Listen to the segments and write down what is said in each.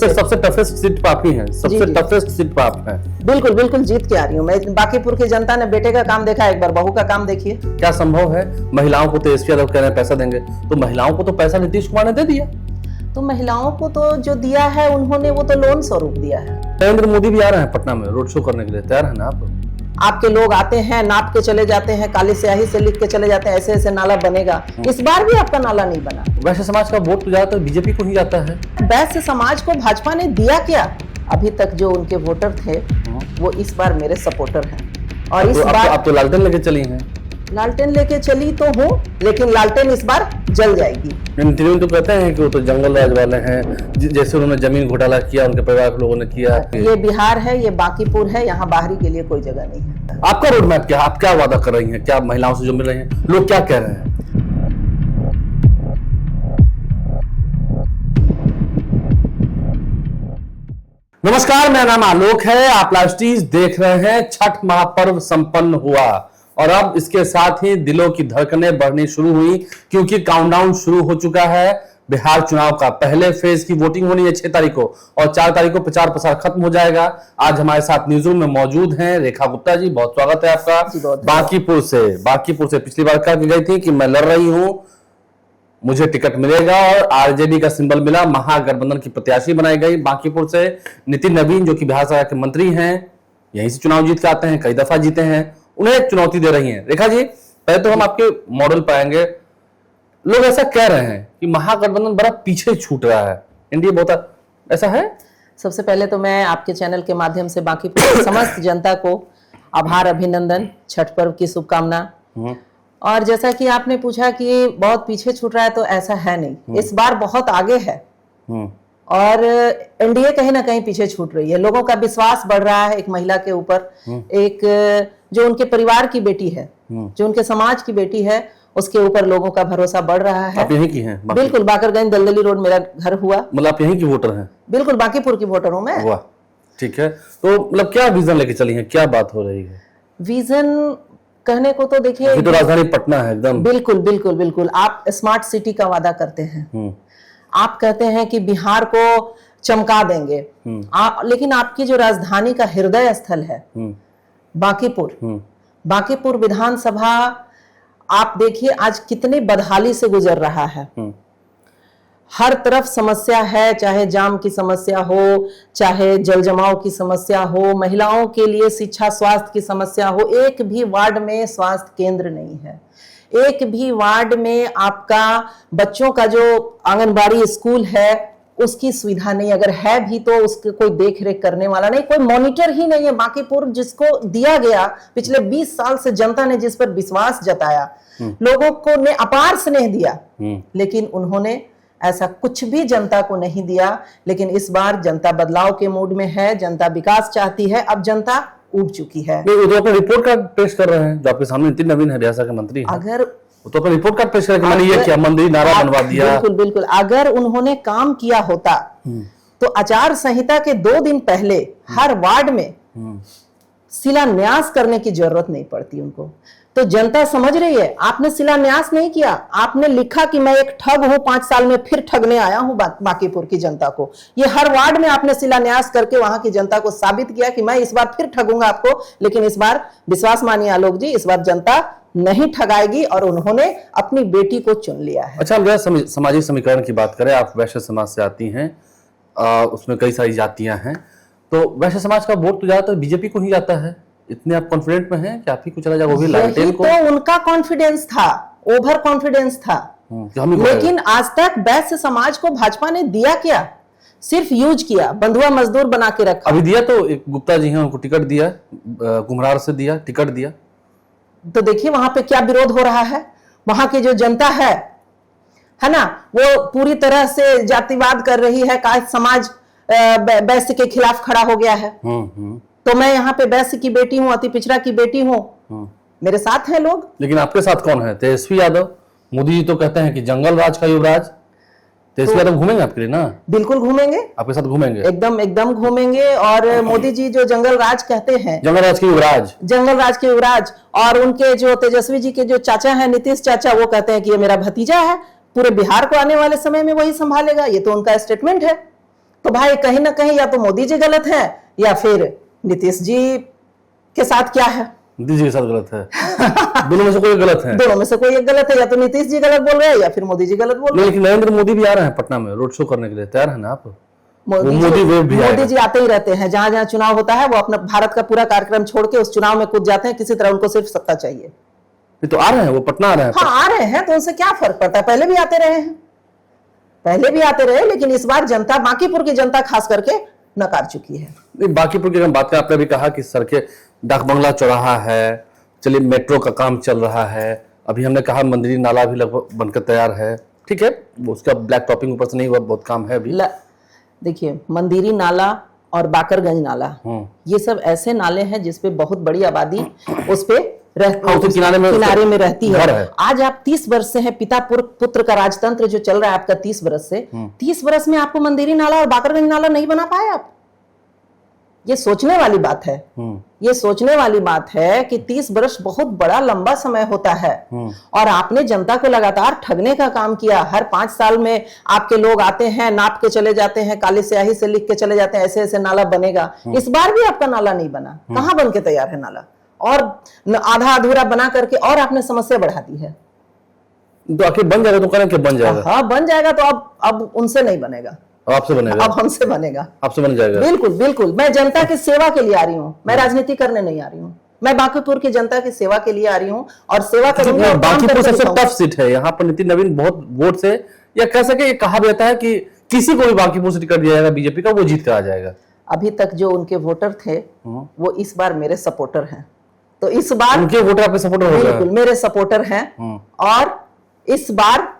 सबसे सबसे toughest seat पर आप ही हैं, सबसे टफेस्ट सीट पर आप हैं। बिल्कुल बिल्कुल जीत के आ रही हूँ मैं। बांकीपुर की जनता ने बेटे का काम देखा, एक बार बहू का काम देखिए। क्या संभव है? महिलाओं को तेजस्वी यादव कह रहे हैं पैसा देंगे, तो महिलाओं को तो पैसा नीतीश कुमार ने दे दिया। तो महिलाओं को तो जो दिया है उन्होंने वो तो लोन स्वरूप दिया है। नरेंद्र मोदी भी आ रहे हैं पटना में रोड शो करने के लिए, तैयार है ना आप? आपके लोग आते हैं, नाप के चले जाते हैं, काली स्याही से लिख के चले जाते हैं, ऐसे ऐसे नाला बनेगा। इस बार भी आपका नाला नहीं बना। वैश्य समाज का वोट तो ज्यादातर बीजेपी को ही जाता है। वैश्य समाज को भाजपा ने दिया क्या? अभी तक जो उनके वोटर थे वो इस बार मेरे सपोर्टर हैं। और इस बार आप तो लालटेन लेके चली हैं। लालटेन लेके चली तो हूँ, लेकिन लालटेन इस बार जल जाएगी। इंटरव्यू तो कहते हैं कि वो तो जंगल राज वाले हैं, जैसे उन्होंने जमीन घोटाला किया, उनके परिवार के लोगों ने किया। ये बिहार है, ये बांकीपुर है, यहाँ बाहरी के लिए कोई जगह नहीं है। आपका रोड मैप क्या? आप क्या वादा कर रही हैं? क्या महिलाओं से जो मिल रही हैं, लोग क्या कह रहे हैं? नमस्कार, मेरा नाम आलोक है, आप लाइव देख रहे हैं। छठ महापर्व संपन्न हुआ और अब इसके साथ ही दिलों की धड़कनें बढ़नी शुरू हुई, क्योंकि काउंटडाउन शुरू हो चुका है। बिहार चुनाव का पहले फेज की वोटिंग होनी है 6 तारीख को और 4 तारीख को प्रचार प्रसार खत्म हो जाएगा। आज हमारे साथ न्यूज रूम में मौजूद हैं रेखा गुप्ता जी, बहुत स्वागत है आपका। बांकीपुर से पिछली बार कह गई थी कि मैं लड़ रही हूं, मुझे टिकट मिलेगा, और आरजेडी का सिंबल मिला, महागठबंधन की प्रत्याशी बनाई गई। बांकीपुर से नितिन नवीन जो कि बिहार सरकार के मंत्री हैं, यहीं से चुनाव जीत के आते हैं, कई दफा जीते हैं, उन्हें चुनौती दे रही हैं। रेखा जी, पहले तो हम आपके मॉडल पाएंगे। लोग ऐसा कह रहे हैं कि महागठबंधन बड़ा पीछे छूट रहा है, एनडीए बहुत, ऐसा है? सबसे पहले तो मैं आपके चैनल के माध्यम से बांकीपुर की समस्त जनता को आभार, अभिनंदन, छठ पर्व की शुभकामना। और जैसा कि आपने पूछा कि बहुत पीछे छूट रहा है, तो ऐसा है नहीं, इस बार बहुत आगे है और एनडीए कहीं ना कहीं पीछे छूट रही है। लोगों का विश्वास बढ़ रहा है एक महिला के ऊपर, एक जो उनके परिवार की बेटी है, जो उनके समाज की बेटी है, उसके ऊपर लोगों का भरोसा बढ़ रहा है। आप यहीं की हैं? बिल्कुल, बाकरगंज दलदली रोड मेरा घर हुआ। मतलब आप यहीं की वोटर हैं? बिल्कुल, बांकीपुर की वोटर हूँ मैं। वाह, ठीक है। तो मतलब क्या विजन लेके चली हैं, क्या बात हो रही है? विजन कहने को तो देखिए, तो राजधानी पटना है एकदम। बिल्कुल बिल्कुल बिल्कुल। आप स्मार्ट सिटी का वादा करते हैं, आप कहते हैं कि बिहार को चमका देंगे, लेकिन आपकी जो राजधानी का हृदय स्थल है बांकीपुर विधानसभा, आप देखिए आज कितनी बदहाली से गुजर रहा है। हर तरफ समस्या है, चाहे जाम की समस्या हो, चाहे जल जमाव की समस्या हो, महिलाओं के लिए शिक्षा स्वास्थ्य की समस्या हो। एक भी वार्ड में स्वास्थ्य केंद्र नहीं है, एक भी वार्ड में आपका बच्चों का जो आंगनबाड़ी स्कूल है उसकी सुविधा नहीं, अगर है भी तो उसके कोई देख रेख करने वाला नहीं, कोई मॉनिटर ही नहीं है। बांकीपुर जिसको दिया गया, पिछले 20 साल से जनता ने जिस पर विश्वास जताया, लोगों को ने अपार स्नेह दिया, लेकिन उन्होंने ऐसा कुछ भी जनता को नहीं दिया। लेकिन इस बार जनता बदलाव के मूड में है, जनता विकास चाहती है, अब जनता उब चुकी है। तो अपने रिपोर्ट कार्ड पेश कर रहे हैं, जो आपके सामने नितिन नवीन है, बिहार के मंत्री हैं। अगर तो अपना रिपोर्ट कार्ड पेश करके मैंने ये किया, मंदिर नारा बनवा दिया। बिल्कुल बिल्कुल, अगर उन्होंने काम किया होता तो आचार संहिता के 2 दिन पहले हर वार्ड में शिलान्यास करने की जरूरत नहीं पड़ती उनको। तो जनता समझ रही है, आपने शिलान्यास नहीं किया, आपने लिखा कि मैं एक ठग हूं, 5 साल में फिर ठगने आया हूं बांकीपुर की जनता को। ये हर वार्ड में आपने शिलान्यास करके वहां की जनता को साबित किया कि मैं इस बार फिर ठगूंगा आपको। लेकिन इस बार विश्वास मानिए आलोक जी, इस बार जनता नहीं ठगाएगी और उन्होंने अपनी बेटी को चुन लिया है। अच्छा, हम सामाजिक समीकरण की बात करें, आप वैश्य समाज से आती हैं, उसमें कई सारी जातियां हैं, तो वैश्य समाज का वोट तो ज्यादातर बीजेपी को ही जाता है। इतने आप कॉन्फिडेंट में हैं कि आप ही को चला जाएगा, वो भी लालटेन को? तो उनका कॉन्फिडेंस था, ओवर कॉन्फिडेंस था, लेकिन आज तक वैश्य समाज को भाजपा ने दिया क्या? सिर्फ यूज किया, बंधुआ मजदूर बना के रखा। अभी दिया तो एक गुप्ता जी हैं, उनको टिकट दिया, घुमरार से दिया, टिकट दिया। तो देखिए वहां पे क्या विरोध हो रहा है। वहां की जो जनता है ना, वो पूरी तरह से जातिवाद कर रही है, कास्ट समाज वैश्य के खिलाफ खड़ा हो गया है। तो मैं यहाँ पे वैश्य की बेटी हूँ, अति पिछड़ा की बेटी हूँ, मेरे साथ हैं लोग। लेकिन आपके साथ कौन है? तेजस्वी यादव। मोदी जी तो कहते हैं कि जंगल राज का युवराज। तेजस्वी यादव घूमेंगे आपके लिए ना? बिल्कुल घूमेंगे, आपके साथ घूमेंगे, एकदम घूमेंगे। और मोदी जी जो जंगल राज कहते हैं, जंगल राज के युवराज, और उनके जो तेजस्वी जी के जो चाचा हैं, नीतीश चाचा, वो कहते हैं कि ये मेरा भतीजा है, पूरे बिहार को आने वाले समय में वही संभालेगा। ये तो उनका स्टेटमेंट है। तो भाई कहीं ना कहीं या तो मोदी जी गलत है या फिर नीतीश जी के साथ क्या है, मोदी जी के साथ गलत है। दोनों में से कोई गलत है। दोनों में से कोई एक गलत है, या तो नीतीश जी गलत बोल रहे हैं या फिर मोदी जी गलत बोल रहे हैं। लेकिन नरेंद्र मोदी भी आ रहे हैं पटना में रोड शो करने के लिए, तैयार है ना आप? मोदी जी आते ही रहते हैं, जहां जहां चुनाव होता है वो अपना भारत का पूरा कार्यक्रम छोड़ के उस चुनाव में कूद जाते हैं, किसी तरह उनको सिर्फ सत्ता चाहिए। तो आ रहे हैं, वो पटना आ रहे हैं। हाँ आ रहे हैं, तो उनसे क्या फर्क पड़ता है, पहले भी आते रहे हैं, पहले भी आते रहे, लेकिन इस बार जनता, बांकीपुर की जनता खास करके नकार चुकी है। बांकीपुर की बात करें, आपने भी कहा कि सड़कें, डाक बंगला चौराहा है, चलिए मेट्रो का काम चल रहा है, अभी हमने कहा मंदिरी नाला भी लगभग बनकर तैयार है, ठीक है, उसका ब्लैक टॉपिंग ऊपर से नहीं हुआ, बहुत काम है अभी। देखिए मंदिरी नाला और बाकरगंज नाला, ये सब ऐसे नाले हैं जिसपे बहुत बड़ी आबादी उस पे किनारे में रहती है। आज आप 30 वर्ष से हैं, पिता पुत्र का राजतंत्र जो चल रहा है आपका 30 वर्ष से, 30 वर्ष में आपको मंदिरी नाला और बाकरगंज नाला नहीं बना पाए आप। ये सोचने वाली बात है, ये सोचने वाली बात है कि 30 वर्ष बहुत बड़ा लंबा समय होता है, और आपने जनता को लगातार ठगने का काम किया। हर 5 साल में आपके लोग आते हैं, नाप के चले जाते हैं, काली स्याही से लिख के चले जाते हैं, ऐसे ऐसे नाला बनेगा। इस बार भी आपका नाला नहीं बना, कहां बन के तैयार है नाला, और आधा अधूरा बना करके और आपने समस्या बढ़ा दी है। तो आखिर बन जाएगा, तो करें कि बन जाएगा? हाँ बन जाएगा, तो अब उनसे नहीं बनेगा, आपसे बनेगा, अब हमसे बनेगा, आपसे बन जाएगा। बिल्कुल बिल्कुल, मैं जनता की सेवा के लिए आ रही हूँ, मैं राजनीति करने नहीं आ रही हूँ, मैं बांकीपुर की जनता की सेवा के लिए आ रही हूँ और सेवा करूंगी। बांकीपुर सबसे टफ सीट है, यहाँ पर नितिन नवीन बहुत वोट से, या कह सके, ये कहा जाता है कि किसी को भी बांकीपुर से टिकट दिया जाएगा बीजेपी का, वो जीत कर आ जाएगा। अभी तक जो उनके वोटर थे वो इस बार मेरे सपोर्टर हैं, तो इस बार उनके वोटर आपके सपोर्टर हो गए? बिल्कुल मेरे सपोर्टर हैं, और इस बार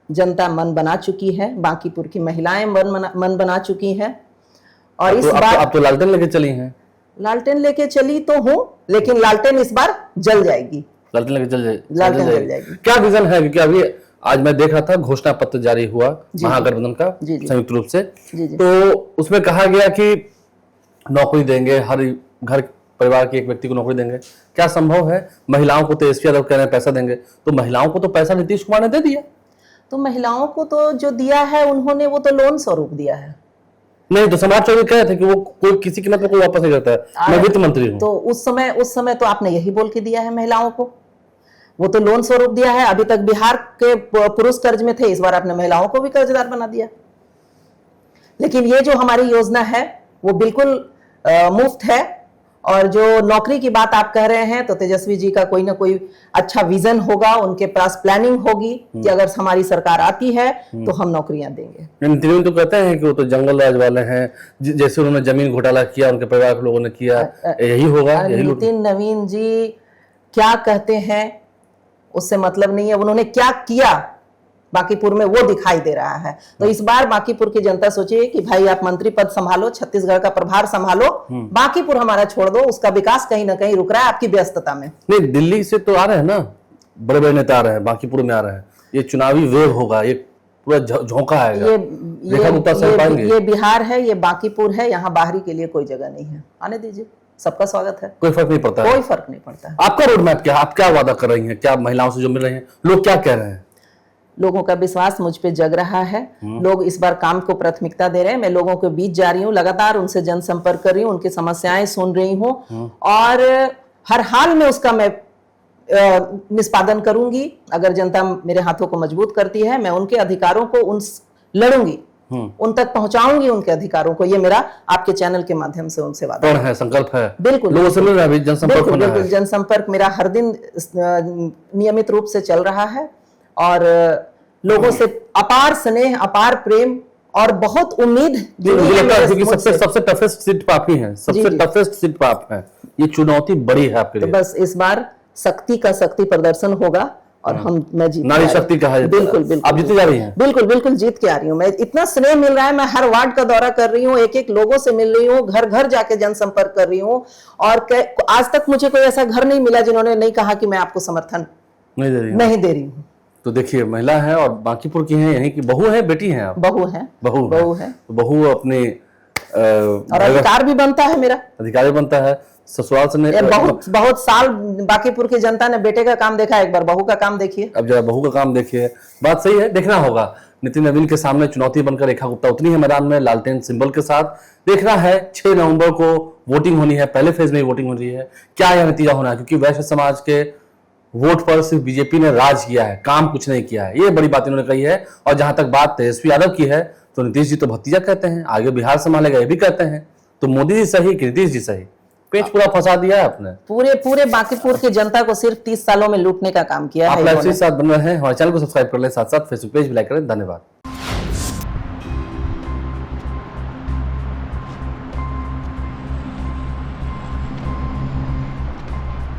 जनता मन बना चुकी है, बांकीपुर की महिलाएं मन बना चुकी हैं, और इस बार आप तो लालटेन लेके चली हैं। लालटेन लेके चली तो हूं, लेकिन लालटेन इस बार जल जाएगी, लालटेन लेके लालटेन जल जाएगी। क्या विजन है? क्योंकि अभी आज मैं देख रहा था घोषणा पत्र जारी हुआ महागठबंधन का संयुक्त रूप से, तो उसमें कहा गया कि नौकरी देंगे, हर घर परिवार के एक व्यक्ति को नौकरी देंगे। क्या संभव है? महिलाओं को तेजस्वी यादव कह रहे हैं पैसा देंगे, तो महिलाओं को तो पैसा नीतीश कुमार ने दे दिया। तो महिलाओं को तो जो दिया है उन्होंने, वो तो लोन स्वरूप दिया है। नहीं तो समाज चौधरी कह रहे थे कि वो कोई किसी कीमत पर कोई वापस नहीं करता है, मैं वित्त मंत्री हूं। तो उस समय तो आपने यही बोल के दिया है महिलाओं को, वो तो लोन स्वरूप दिया है। अभी तक बिहार के पुरुष कर्ज में थे, इस बार आपने महिलाओं को भी कर्जदार बना दिया। लेकिन ये जो हमारी योजना है वो बिल्कुल मुफ्त है, और जो नौकरी की बात आप कह रहे हैं, तो तेजस्वी जी का कोई ना कोई अच्छा विजन होगा, उनके पास प्लानिंग होगी कि अगर हमारी सरकार आती है तो हम नौकरियां देंगे। नितिन तो कहते हैं कि वो तो जंगल राज वाले हैं, जैसे उन्होंने जमीन घोटाला किया, उनके परिवार के लोगों ने किया, यही होगा। नितिन नवीन जी क्या कहते हैं उससे मतलब नहीं है, उन्होंने क्या किया बांकीपुर में वो दिखाई दे रहा है। तो इस बार बांकीपुर की जनता सोचिए कि भाई आप मंत्री पद संभालो, छत्तीसगढ़ का प्रभार संभालो, बांकीपुर हमारा छोड़ दो, उसका विकास कहीं ना कहीं रुक रहा है आपकी व्यस्तता में। नहीं, दिल्ली से तो आ रहे हैं ना, बड़े बड़े नेता आ रहे हैं, बांकीपुर में आ रहे हैं, ये चुनावी वेव होगा, ये पूरा झोंका आएगा। ये बिहार है, ये बांकीपुर है, यहाँ बाहरी के लिए कोई जगह नहीं है, आने दीजिए, सबका स्वागत है, कोई फर्क नहीं पड़ता, कोई फर्क नहीं पड़ता। आपका रोड मैप क्या, आप क्या वादा कर रही हैं, क्या महिलाओं से जो मिल रहे हैं, लोग क्या कह रहे हैं? लोगों का विश्वास मुझ पे जग रहा है, लोग इस बार काम को प्राथमिकता दे रहे हैं। मैं लोगों के बीच जा रही हूँ, लगातार उनसे जनसंपर्क कर रही हूँ, उनकी समस्याएं सुन रही हूँ, और हर हाल में उसका मैं निष्पादन करूंगी। अगर जनता मेरे हाथों को मजबूत करती है, मैं उनके अधिकारों को लड़ूंगी, उन तक पहुंचाऊंगी उनके अधिकारों को। ये मेरा आपके चैनल के माध्यम से उनसे वादा है, संकल्प है। बिल्कुल, लोगों से मिल रहा है, जनसंपर्क होना है। जनसंपर्क मेरा हर दिन नियमित रूप से चल रहा है, और लोगों से अपार स्नेह, अपार प्रेम और बहुत उम्मीद सबसे टफेस्ट सीट पे आप ही हैं, सबसे टफेस्ट सीट पे आप हैं, ये चुनौती बड़ी है आपके लिए। तो बस इस बार शक्ति प्रदर्शन होगा, और मैं जीत, नारी शक्ति कहा जाता है। बिल्कुल आप जीत जा रही हैं। बिल्कुल जीत के आ रही हूँ। मैं, इतना स्नेह मिल रहा है, मैं हर वार्ड का दौरा कर रही हूँ, एक एक लोगों से मिल रही हूँ, घर घर जाके जनसंपर्क कर रही हूँ, और आज तक मुझे कोई ऐसा घर नहीं मिला जिन्होंने नहीं कहा कि मैं आपको समर्थन नहीं दे रही हूँ। तो देखिए, महिला है और बांकीपुर की है, यहीं की बहू है, बेटी है आप? बहू है। बहू अपने और अधिकार भी बनता है, मेरा अधिकार बनता है। ससुराल से बहुत साल बांकीपुर की जनता ने बेटे का काम देखा, एक बार बहू का काम देखिए। अब जरा बहू का काम देखिए। बात सही है, देखना होगा। नितिन नवीन के सामने चुनौती बनकर रेखा गुप्ता उतरी है मैदान में लालटेन सिंबल के साथ। देखना है 6 नवंबर को वोटिंग होनी है, पहले फेज में वोटिंग हो रही है, क्या यह नतीजा होना है, क्योंकि वैश्य समाज के वोट पर सिर्फ बीजेपी ने राज किया है, काम कुछ नहीं किया है, ये बड़ी बात इन्होंने कही है। और जहां तक बात तेजस्वी यादव की है तो नीतीश जी तो भतीजा कहते हैं, आगे बिहार संभालेगा ये भी कहते हैं, तो मोदी जी सही कि नीतीश जी सही? पेच पूरा फंसा दिया है आपने। पूरे बांकीपुर की जनता को सिर्फ 30 सालों में लूटने का काम किया है आप लाइव इन्होंने। के साथ बन रहे हैं, हमारे चैनल को सब्सक्राइब कर लें, साथ साथ फेसबुक पेज भी लाइक करें। धन्यवाद।